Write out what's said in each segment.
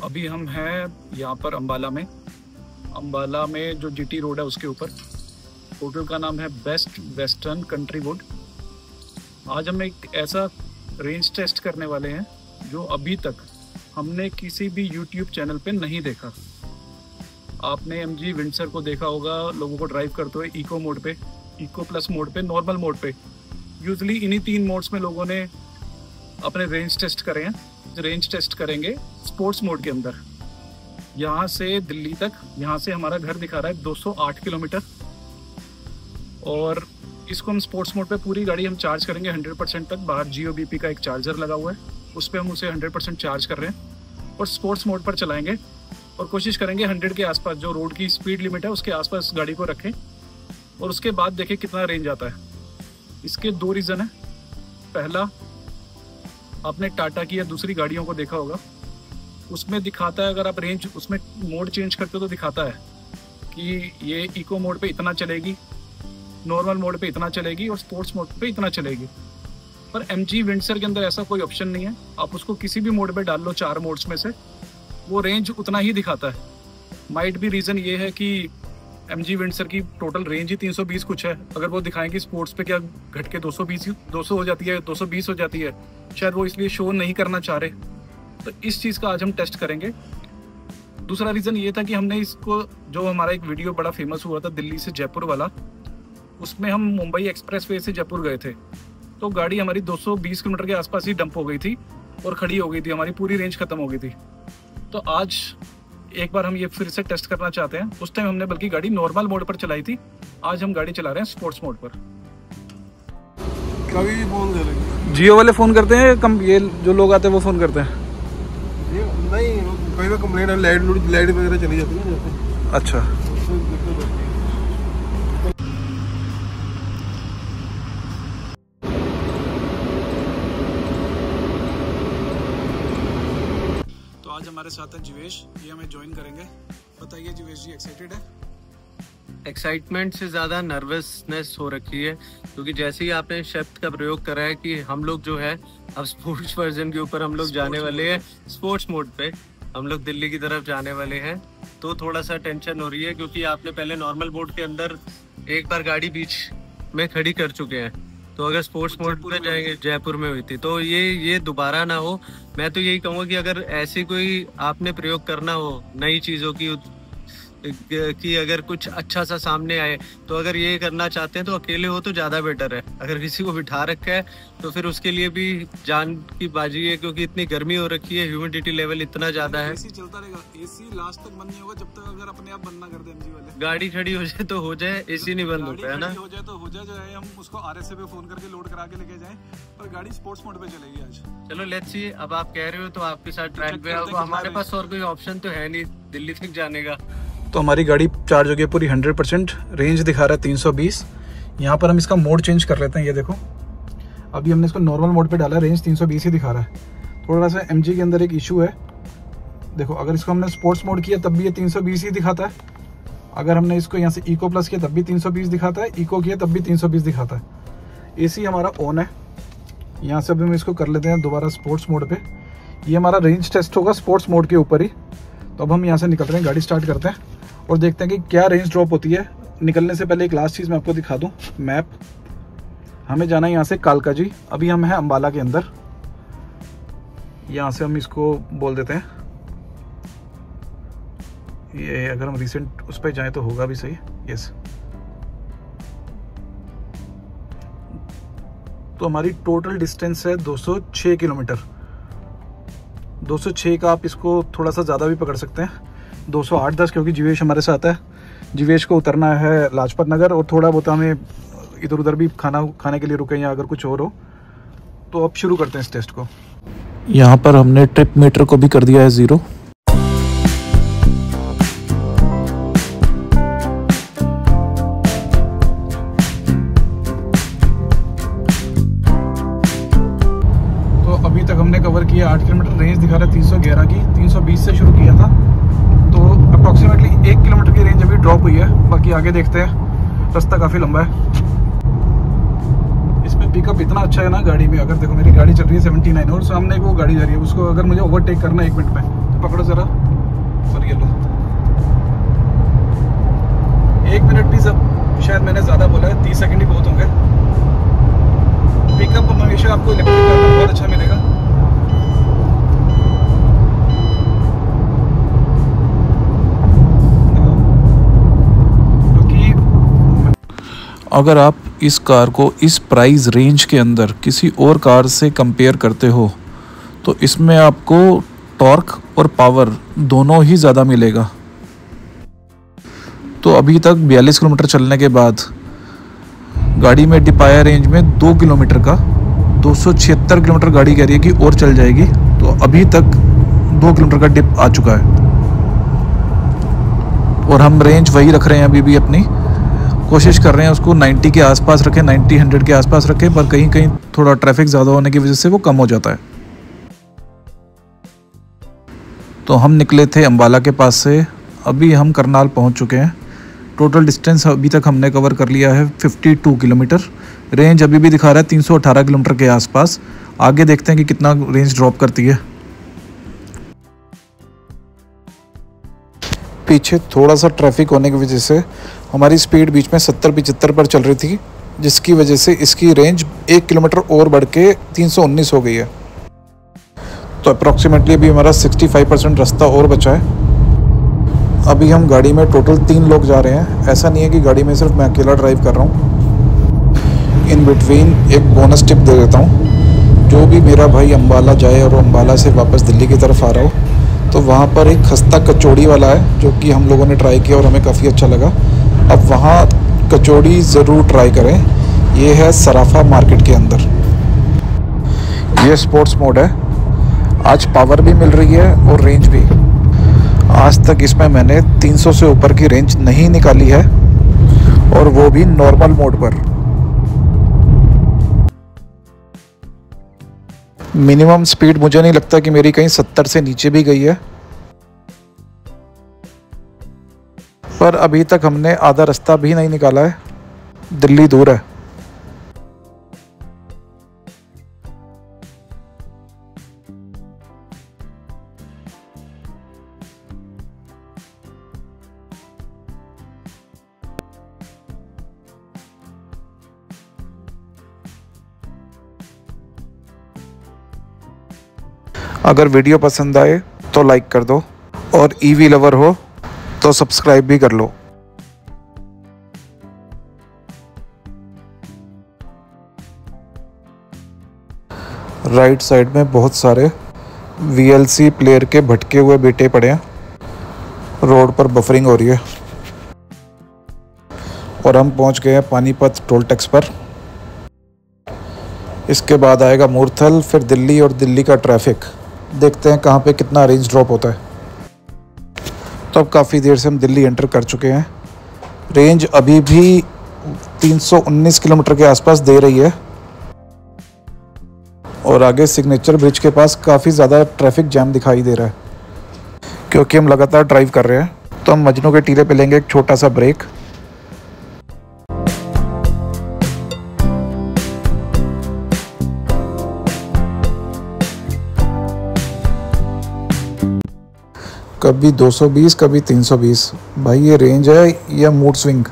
अभी हम हैं यहाँ पर अम्बाला में जो जीटी रोड है उसके ऊपर। होटल का नाम है बेस्ट वेस्टर्न कंट्री वुड। आज हम एक ऐसा रेंज टेस्ट करने वाले हैं जो अभी तक हमने किसी भी यूट्यूब चैनल पे नहीं देखा। आपने MG विंडसर को देखा होगा, लोगों को ड्राइव करते हुए इको मोड पे, इको प्लस मोड पे, नॉर्मल मोड पे। यूजली इन्हीं 3 मोड्स में लोगों ने अपने रेंज टेस्ट करे हैं। रेंज टेस्ट करेंगे स्पोर्ट्स मोड के अंदर। यहाँ से दिल्ली तक, यहाँ से हमारा घर दिखा रहा है 208 किलोमीटर, और इसको हम स्पोर्ट्स मोड पे पूरी गाड़ी हम चार्ज करेंगे 100% तक। बाहर GOBP का एक चार्जर लगा हुआ है, उस पर हम उसे 100% चार्ज कर रहे हैं और स्पोर्ट्स मोड पर चलाएंगे और कोशिश करेंगे 100 के आसपास, जो रोड की स्पीड लिमिट है उसके आसपास गाड़ी को रखें और उसके बाद देखें कितना रेंज आता है। इसके 2 रीज़न है। पहला, आपने टाटा की या दूसरी गाड़ियों को देखा होगा, उसमें दिखाता है, अगर आप रेंज उसमें मोड चेंज करते हो तो दिखाता है कि ये इको मोड पे इतना चलेगी, नॉर्मल मोड पे इतना चलेगी और स्पोर्ट्स मोड पे इतना चलेगी। पर MG विंडसर के अंदर ऐसा कोई ऑप्शन नहीं है। आप उसको किसी भी मोड पे डाल लो, 4 मोड्स में से, वो रेंज उतना ही दिखाता है। माइट भी रीज़न ये है कि MG विंडसर की टोटल रेंज ही 320 कुछ है। अगर वो दिखाएंगे स्पोर्ट्स पे क्या घट के 200 हो जाती है, 220 हो जाती है, शायद वो इसलिए शो नहीं करना चाह रहे। तो इस चीज़ का आज हम टेस्ट करेंगे। दूसरा रीज़न ये था कि हमने इसको, जो हमारा एक वीडियो बड़ा फेमस हुआ था दिल्ली से जयपुर वाला, उसमें हम मुंबई एक्सप्रेसवे से जयपुर गए थे, तो गाड़ी हमारी 220 किलोमीटर के आसपास ही डंप हो गई थी और खड़ी हो गई थी, हमारी पूरी रेंज खत्म हो गई थी। तो आज एक बार हम ये फिर से टेस्ट करना चाहते हैं। उस टाइम हमने बल्कि गाड़ी नॉर्मल मोड पर चलाई थी, आज हम गाड़ी चला रहे हैं स्पोर्ट्स मोड पर। कभी फोन करेंगे, जियो वाले फ़ोन करते हैं, कम ये जो लोग आते हैं वो फ़ोन करते हैं? नहीं, कई बार कंप्लेंट है, लाइट वगैरह चली जाती है ना। अच्छा, तो आज हमारे साथ है जीवेश, ये हमें ज्वाइन करेंगे। बताइए जीवेश जी, एक्साइटेड है? एक्साइटमेंट से ज़्यादा नर्वसनेस हो रखी है, क्योंकि जैसे ही आपने शब्द का प्रयोग करा है कि हम लोग जो है अब स्पोर्ट्स वर्जन के ऊपर हम लोग जाने वाले हैं, स्पोर्ट्स मोड पे हम लोग दिल्ली की तरफ जाने वाले हैं, तो थोड़ा सा टेंशन हो रही है। क्योंकि आपने पहले नॉर्मल मोड के अंदर एक बार गाड़ी बीच में खड़ी कर चुके हैं, तो अगर स्पोर्ट्स मोड पे जाएंगे, जयपुर में हुई थी, तो ये दोबारा ना हो। मैं तो यही कहूँगा कि अगर ऐसी कोई आपने प्रयोग करना हो नई चीज़ों की कि अगर कुछ अच्छा सा सामने आए, तो अगर ये करना चाहते हैं तो अकेले हो तो ज़्यादा बेटर है। अगर किसी को बिठा रखा है तो फिर उसके लिए भी जान की बाजी है, क्योंकि इतनी गर्मी हो रखी है, ह्यूमिडिटी लेवल इतना ज़्यादा है। AC चलता रहेगा, AC लास्ट तक बंद नहीं होगा जब तक अगर अपने आप बंद ना कर दे MG वाले। गाड़ी खड़ी हो जाए तो हो जाए, AC नहीं बंद होता है ना। हो जाए तो हो जाए, जो है हम उसको RSA पे फोन करके लोड करा के लेके जाएं, पर गाड़ी स्पोर्ट्स मोड पे चलेगी आज। चलो लेट्स सी। अब आप कह रहे हो तो आपके साथ ट्रैक पे आओ, हमारे पास और कोई ऑप्शन तो है नहीं दिल्ली तक जाने का। तो हमारी गाड़ी चार्ज हो गई पूरी 100%, रेंज दिखा रहा है 320। यहाँ पर हम इसका मोड चेंज कर लेते हैं। ये देखो, अभी हमने इसको नॉर्मल मोड पे डाला है, रेंज 320 ही दिखा रहा है। थोड़ा सा MG के अंदर एक इशू है, देखो, अगर इसको हमने स्पोर्ट्स मोड किया तब भी ये 320 ही दिखाता है। अगर हमने इसको यहाँ से इको प्लस किया तब भी 320 दिखाता है, इको किया तब भी 320 दिखाता है। AC हमारा ऑन है। यहाँ से अभी हम इसको कर लेते हैं दोबारा स्पोर्ट्स मोड पे। ये हमारा रेंज टेस्ट होगा स्पोर्ट्स मोड के ऊपर ही। तो अब हम यहाँ से निकल रहे हैं, गाड़ी स्टार्ट करते हैं और देखते हैं कि क्या रेंज ड्रॉप होती है। निकलने से पहले एक लास्ट चीज़ मैं आपको दिखा दूं, मैप। हमें जाना है यहाँ से कालका जी। अभी हम हैं अम्बाला के अंदर। यहाँ से हम इसको बोल देते हैं, ये अगर हम रिसेंट उस पर जाएं तो होगा भी सही। यस, तो हमारी टोटल डिस्टेंस है 206 किलोमीटर। 206 का आप इसको थोड़ा सा ज़्यादा भी पकड़ सकते हैं, 208-10, क्योंकि जीवेश हमारे साथ है। जीवेश को उतरना है लाजपत नगर और थोड़ा बहुत हमें इधर उधर भी खाने के लिए रुके या अगर कुछ और हो। तो अब शुरू करते हैं इस टेस्ट को। यहाँ पर हमने ट्रिप मीटर को भी कर दिया है 0। तो अभी तक हमने कवर किया 8 किलोमीटर, रेंज दिखा रहा है 311 की। 320 से शुरू किया था, तो अप्रॉक्सीमेटली 1 किलोमीटर की रेंज अभी ड्रॉप हुई है। बाकी आगे देखते हैं, रास्ता काफ़ी लंबा है। इसमें पिकअप इतना अच्छा है ना गाड़ी में। अगर देखो, मेरी गाड़ी चल रही है 79 और सामने वो गाड़ी जा रही है, उसको अगर मुझे ओवरटेक करना है 1 मिनट में पकड़ो जरा और ये लो। 1 मिनट भी सब शायद मैंने ज़्यादा बोला है, 30 सेकंड ही बहुत होंगे। पिकअप हमेशा आपको इलेक्ट्रिक कार में बहुत अच्छा मिलेगा। अगर आप इस कार को इस प्राइस रेंज के अंदर किसी और कार से कंपेयर करते हो तो इसमें आपको टॉर्क और पावर दोनों ही ज़्यादा मिलेगा। तो अभी तक 42 किलोमीटर चलने के बाद गाड़ी में डिपाया रेंज में 2 किलोमीटर का 276 किलोमीटर गाड़ी कह रही है कि और चल जाएगी। तो अभी तक 2 किलोमीटर का डिप आ चुका है और हम रेंज वही रख रहे हैं। अभी भी अपनी कोशिश कर रहे हैं उसको 90 के आसपास रखें, 90-100 के आसपास रखें, पर कहीं कहीं थोड़ा ट्रैफिक ज़्यादा होने की वजह से वो कम हो जाता है। तो हम निकले थे अम्बाला के पास से, अभी हम करनाल पहुंच चुके हैं। टोटल डिस्टेंस अभी तक हमने कवर कर लिया है 52 किलोमीटर। रेंज अभी भी दिखा रहा है 318 किलोमीटर के आसपास। आगे देखते हैं कि कितना रेंज ड्रॉप करती है। पीछे थोड़ा सा ट्रैफिक होने की वजह से हमारी स्पीड बीच में 70-75 पर चल रही थी, जिसकी वजह से इसकी रेंज 1 किलोमीटर और बढ़ के 319 हो गई है। तो अप्रॉक्सीमेटली अभी हमारा 65% रास्ता और बचा है। अभी हम गाड़ी में टोटल 3 लोग जा रहे हैं। ऐसा नहीं है कि गाड़ी में सिर्फ मैं अकेला ड्राइव कर रहा हूँ। इन बिटवीन एक बोनस टिप दे देता हूँ। जो भी मेरा भाई अम्बाला जाए और अम्बाला से वापस दिल्ली की तरफ आ रहा हो तो वहाँ पर एक खस्ता कचौड़ी वाला है जो कि हम लोगों ने ट्राई किया और हमें काफ़ी अच्छा लगा। अब वहाँ कचौड़ी ज़रूर ट्राई करें। ये है सराफा मार्केट के अंदर। ये स्पोर्ट्स मोड है। आज पावर भी मिल रही है और रेंज भी। आज तक इसमें मैंने 300 से ऊपर की रेंज नहीं निकाली है और वो भी नॉर्मल मोड पर। मिनिमम स्पीड मुझे नहीं लगता कि मेरी कहीं 70 से नीचे भी गई है, पर अभी तक हमने आधा रास्ता भी नहीं निकाला है। दिल्ली दूर है। अगर वीडियो पसंद आए तो लाइक कर दो और ईवी लवर हो तो सब्सक्राइब भी कर लो। राइट साइड में बहुत सारे VLC प्लेयर के भटके हुए बेटे पड़े हैं। रोड पर बफरिंग हो रही है और हम पहुंच गए हैं पानीपत टोल टैक्स पर। इसके बाद आएगा मूर्थल, फिर दिल्ली और दिल्ली का ट्रैफिक। देखते हैं कहाँ पे कितना रेंज ड्रॉप होता है। तो अब काफ़ी देर से हम दिल्ली एंटर कर चुके हैं। रेंज अभी भी 319 किलोमीटर के आसपास दे रही है और आगे सिग्नेचर ब्रिज के पास काफ़ी ज़्यादा ट्रैफिक जैम दिखाई दे रहा है क्योंकि हम लगातार ड्राइव कर रहे हैं। तो हम मजनू के टीले पे लेंगे एक छोटा सा ब्रेक। कभी 220 कभी 320। भाई ये रेंज है या मूड स्विंग।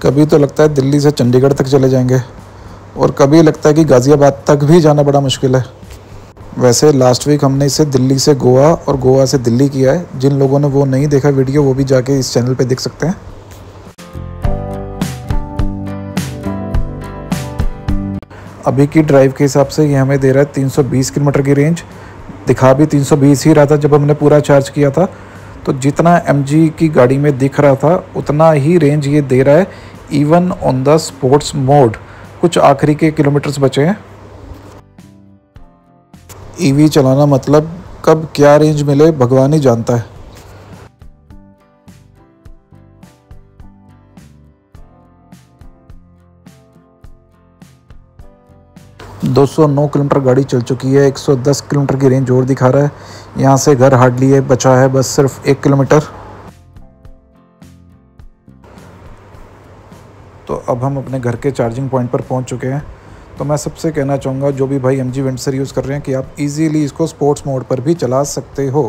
कभी तो लगता है दिल्ली से चंडीगढ़ तक चले जाएंगे और कभी लगता है कि गाज़ियाबाद तक भी जाना बड़ा मुश्किल है। वैसे लास्ट वीक हमने इसे दिल्ली से गोवा और गोवा से दिल्ली किया है। जिन लोगों ने वो नहीं देखा वीडियो वो भी जाके इस चैनल पे देख सकते हैं। अभी की ड्राइव के हिसाब से ये हमें दे रहा है 320 किलोमीटर की रेंज। दिखा भी 320 ही रहा था जब हमने पूरा चार्ज किया था। तो जितना MG की गाड़ी में दिख रहा था उतना ही रेंज ये दे रहा है even on the sports mode. कुछ आखिरी के किलोमीटर्स बचे हैं। EV चलाना मतलब कब क्या रेंज मिले भगवान ही जानता है। – 209 किलोमीटर गाड़ी चल चुकी है। 110 किलोमीटर की रेंज और दिखा रहा है। यहाँ से घर हार्डली बचा है बस सिर्फ 1 किलोमीटर। तो अब हम अपने घर के चार्जिंग पॉइंट पर पहुँच चुके हैं। तो मैं सबसे कहना चाहूँगा जो भी भाई MG वेंट्सर यूज़ कर रहे हैं कि आप इजीली इसको स्पोर्ट्स मोड पर भी चला सकते हो।